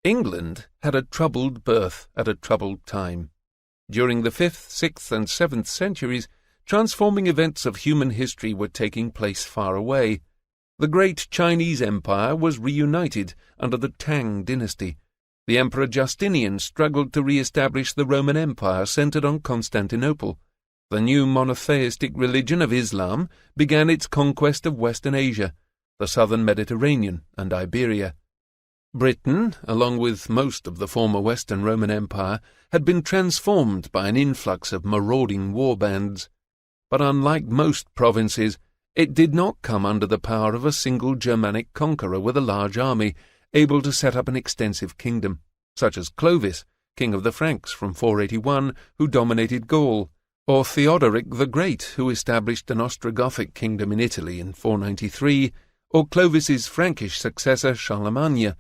England had a troubled birth at a troubled time. During the 5th, 6th, and 7th centuries, transforming events of human history were taking place far away. The great Chinese Empire was reunited under the Tang dynasty. The Emperor Justinian struggled to re-establish the Roman Empire centered on Constantinople. The new monotheistic religion of Islam began its conquest of Western Asia, the southern Mediterranean, and Iberia. Britain, along with most of the former Western Roman Empire, had been transformed by an influx of marauding war bands. But unlike most provinces, it did not come under the power of a single Germanic conqueror with a large army, able to set up an extensive kingdom, such as Clovis, king of the Franks from 481, who dominated Gaul, or Theodoric the Great, who established an Ostrogothic kingdom in Italy in 493, or Clovis's Frankish successor Charlemagne,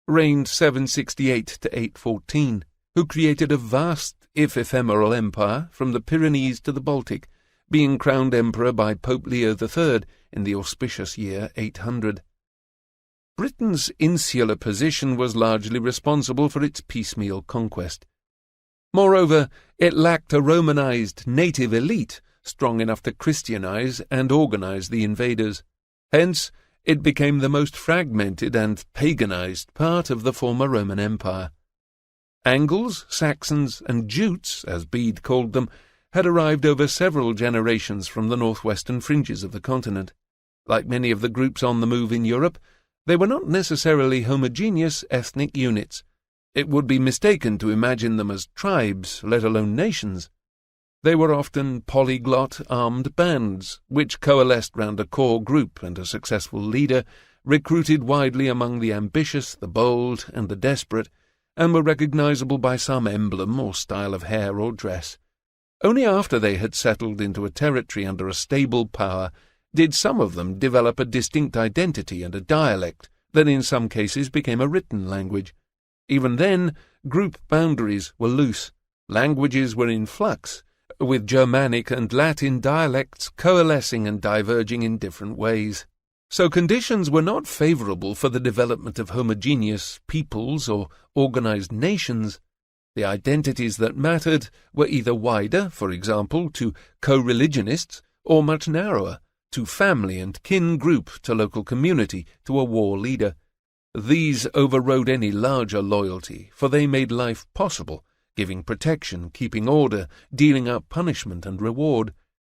reigned 768 to 814, who created a vast, if ephemeral, empire from the Pyrenees to the Baltic, being crowned emperor by Pope Leo III in the auspicious year 800. Britain's insular position was largely responsible for its piecemeal conquest. Moreover, it lacked a Romanized native elite strong enough to Christianize and organize the invaders. Hence, it became the most fragmented and paganized part of the former Roman Empire. Angles, Saxons, and Jutes, as Bede called them, had arrived over several generations from the northwestern fringes of the continent. Like many of the groups on the move in Europe, they were not necessarily homogeneous ethnic units. It would be mistaken to imagine them as tribes, let alone nations. They were often polyglot armed bands, which coalesced round a core group and a successful leader, recruited widely among the ambitious, the bold, and the desperate, and were recognizable by some emblem or style of hair or dress. Only after they had settled into a territory under a stable power did some of them develop a distinct identity and a dialect that in some cases became a written language. Even then, group boundaries were loose. Languages were in flux, with Germanic and Latin dialects coalescing and diverging in different ways. So conditions were not favorable for the development of homogeneous peoples or organized nations. The identities that mattered were either wider, for example, to co-religionists, or much narrower, to family and kin group, to local community, to a war leader. These overrode any larger loyalty, for they made life possible, giving protection, keeping order, dealing out punishment and reward.